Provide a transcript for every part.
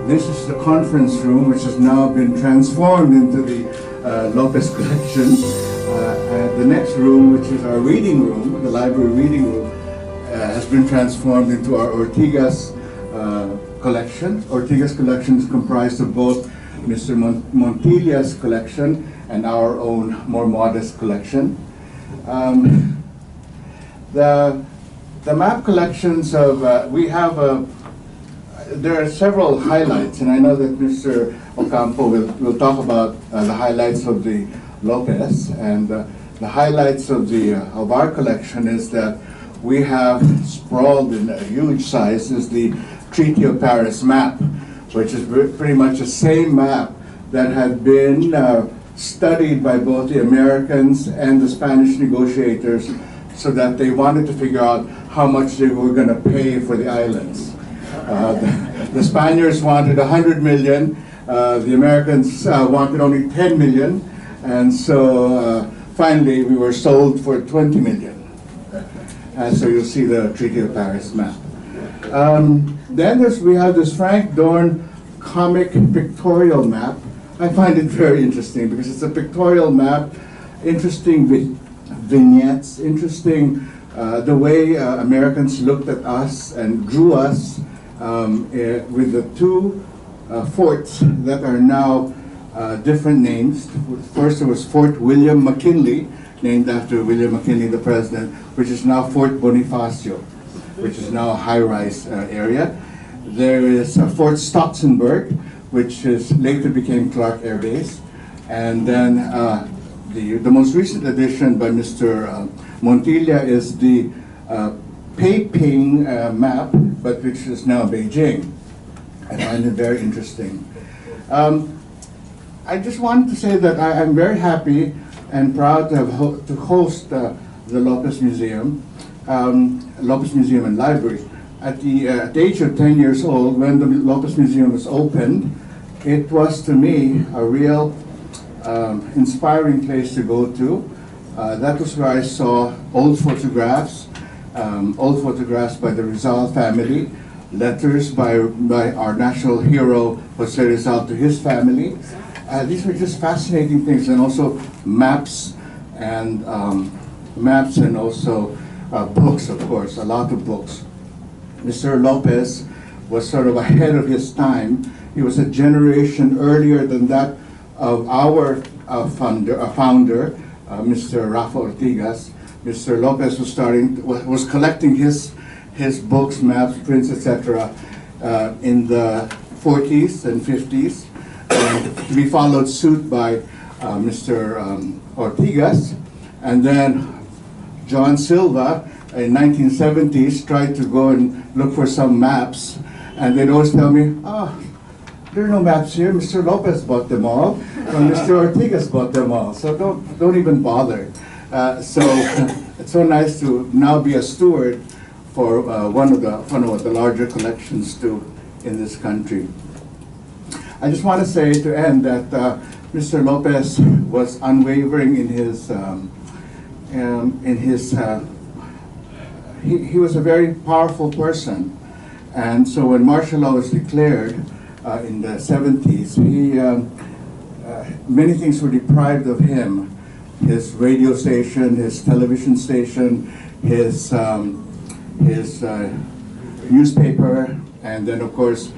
This is the conference room, which has now been transformed into the Lopez collection. The next room, which is our reading room, the library reading room, has been transformed into our Ortigas collection. Ortigas collection is comprised of both Mr. Montilla's collection and our own more modest collection. The map collections of, there are several highlights, and I know that Mr. Ocampo will talk about the highlights of the Lopez, and the highlights of our collection is that we have sprawled in a huge size is the Treaty of Paris map, which is pretty much the same map that had been studied by both the Americans and the Spanish negotiators, so that they wanted to figure out how much they were going to pay for the islands. The Spaniards wanted 100 million, the Americans wanted only 10 million, and so finally we were sold for 20 million. And so you'll see the Treaty of Paris map. Then we have this Frank Dorn comic pictorial map. I find it very interesting because it's a pictorial map, interesting vignettes, interesting the way Americans looked at us and drew us with the two forts that are now different names. First there was Fort William McKinley, named after William McKinley, the president, which is now Fort Bonifacio, which is now a high-rise area. There is Fort Stotzenburg, which later became Clark Air Base. And then the most recent addition by Mr. Montilla is the Peiping map, but which is now Beijing. I find it very interesting. I just wanted to say that I'm very happy and proud to host the Lopez Museum, Lopez Museum and Library. At the age of 10 years old, when the Lopez Museum was opened, it was to me a real inspiring place to go to. That was where I saw old photographs by the Rizal family, letters by our national hero Jose Rizal to his family. These were just fascinating things, and also maps and also books, of course, a lot of books. Mr. Lopez was sort of ahead of his time. He was a generation earlier than that of our founder, Mr. Rafa Ortigas. Mr. Lopez was collecting his books, maps, prints, etc. In the 40s and 50s. To be followed suit by Mr. Ortigas, and then John Silva in 1970s tried to go and look for some maps, and they'd always tell me, "Oh, there are no maps here. Mr. Lopez bought them all, and Mr. Ortigas bought them all. So don't even bother." So it's so nice to now be a steward for one of the larger collections too in this country. I just want to say to end that Mr. Lopez was unwavering in his he was a very powerful person, and so when martial law was declared in the 70s, many things were deprived of him. His radio station, his television station, his newspaper, and then of course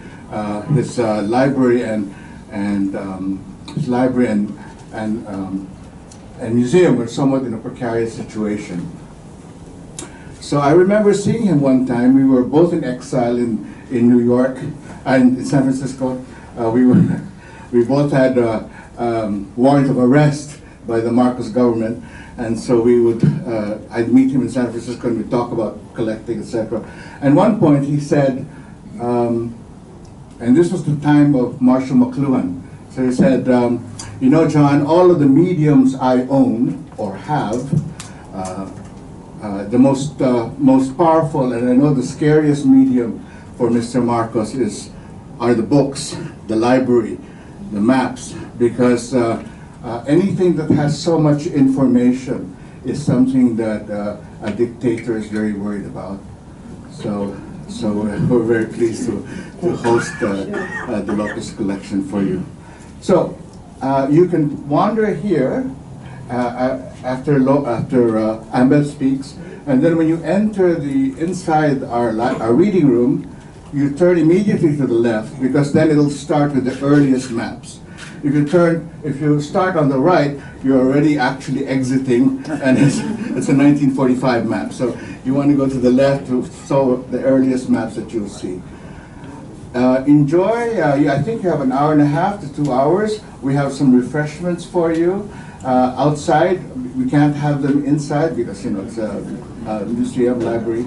his library and museum were somewhat in a precarious situation. So I remember seeing him one time. We were both in exile in New York and in San Francisco. We both had warrant of arrest by the Marcos government, and so I'd meet him in San Francisco and we'd talk about collecting, etc. At one point he said, and this was the time of Marshall McLuhan. So he said, "You know, John, all of the mediums I own or have, the most powerful, and I know the scariest medium for Mr. Marcos are the books, the library, the maps, because anything that has so much information is something that a dictator is very worried about." So So we're very pleased to host the Lopez collection for you. So you can wander here after Ambeth speaks, and then when you enter the inside our reading room, you turn immediately to the left, because then it'll start with the earliest maps. If you start on the right, you're already actually exiting, and it's a 1945 map. So you want to go to the left to show the earliest maps that you'll see. Enjoy. I think you have an hour and a half to 2 hours. We have some refreshments for you outside. We can't have them inside because it's a museum library.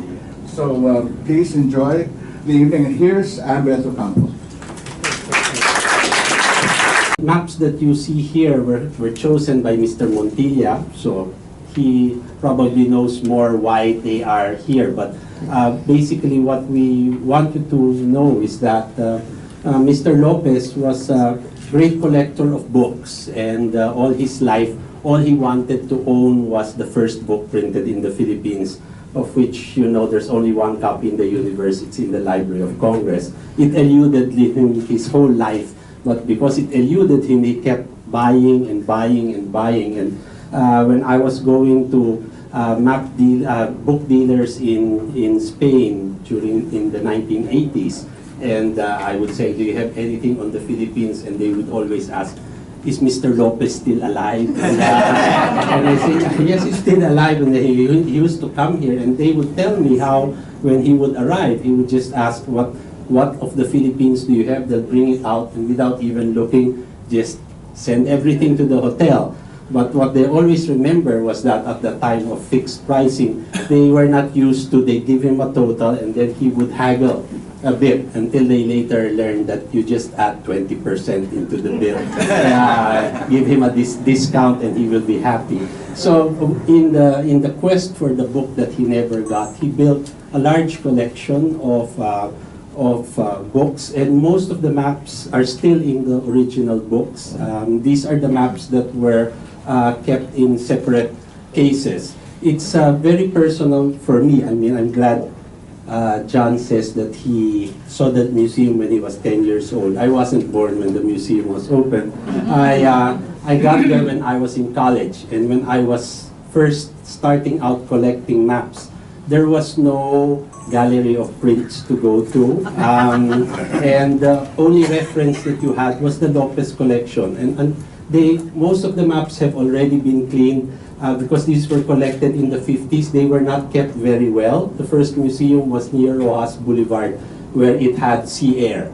So please enjoy the evening. And here's Ambeth Ocampo. Maps that you see here were chosen by Mr. Montilla, so he probably knows more why they are here. But basically what we want you to know is that Mr. Lopez was a great collector of books, and all his life, all he wanted to own was the first book printed in the Philippines, of which there's only one copy in the universe. It's in the Library of Congress. It eluded him his whole life, but because it eluded him, he kept buying and buying and buying. And when I was going to book dealers in Spain in the 1980s, and I would say, do you have anything on the Philippines? And they would always ask, is Mr. Lopez still alive? And I say, yes, he's still alive. And he used to come here, and they would tell me how when he would arrive, he would just ask, what of the Philippines do you have? They'll bring it out, and without even looking, just send everything to the hotel. But what they always remember was that at the time of fixed pricing, they were not used to, they give him a total, and then he would haggle a bit until they later learned that you just add 20% into the bill. Give him a discount and he will be happy. So in the quest for the book that he never got, he built a large collection of books, and most of the maps are still in the original books. These are the maps that were kept in separate cases. It's very personal for me. I mean, I'm glad John says that he saw the museum when he was 10 years old. I wasn't born when the museum was open. I got there when I was in college, and when I was first starting out collecting maps, there was no gallery of prints to go to, and the only reference that you had was the Lopez collection. And most of the maps have already been cleaned because these were collected in the 50s. They were not kept very well. The first museum was near Rojas Boulevard, where it had sea air.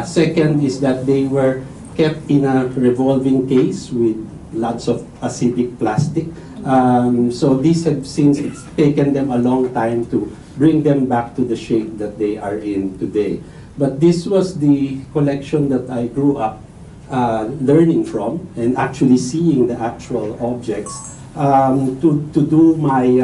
Second is that they were kept in a revolving case with lots of acidic plastic. So these have since, it's taken them a long time to bring them back to the shape that they are in today. But this was the collection that I grew up learning from and actually seeing the actual objects. To do my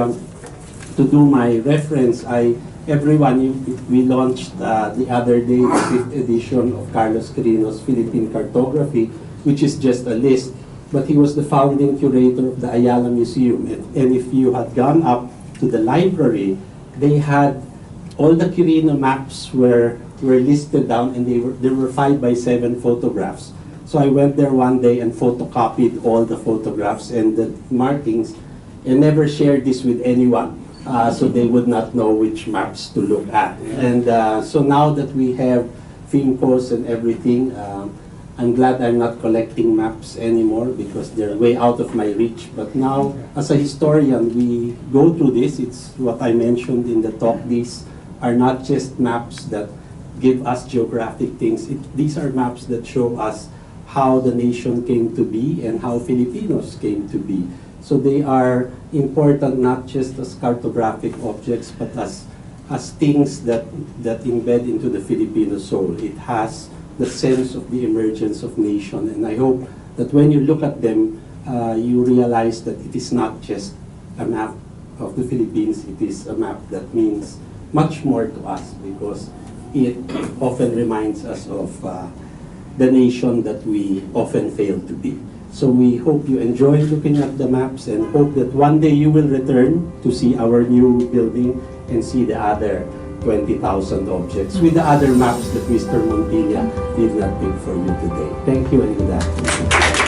reference, we launched the other day the 5th edition of Carlos Quirino's Philippine Cartography, which is just a list. But he was the founding curator of the Ayala Museum. And if you had gone up to the library, they had all the Quirino maps were listed down, and there were 5 by 7 photographs. So I went there one day and photocopied all the photographs and the markings, and never shared this with anyone, so they would not know which maps to look at. And so now that we have IMCoS and everything, I'm glad I'm not collecting maps anymore because they're way out of my reach. But now, as a historian, we go through this. It's what I mentioned in the talk. These are not just maps that give us geographic things. These are maps that show us how the nation came to be and how Filipinos came to be. So they are important not just as cartographic objects, but as things that embed into the Filipino soul. It has the sense of the emergence of nation, and I hope that when you look at them, you realize that it is not just a map of the Philippines, it is a map that means much more to us because it often reminds us of the nation that we often fail to be. So we hope you enjoy looking at the maps and hope that one day you will return to see our new building and see the other 20,000 objects with the other maps that Mr. Montilla did not pick for you today. Thank you and good afternoon.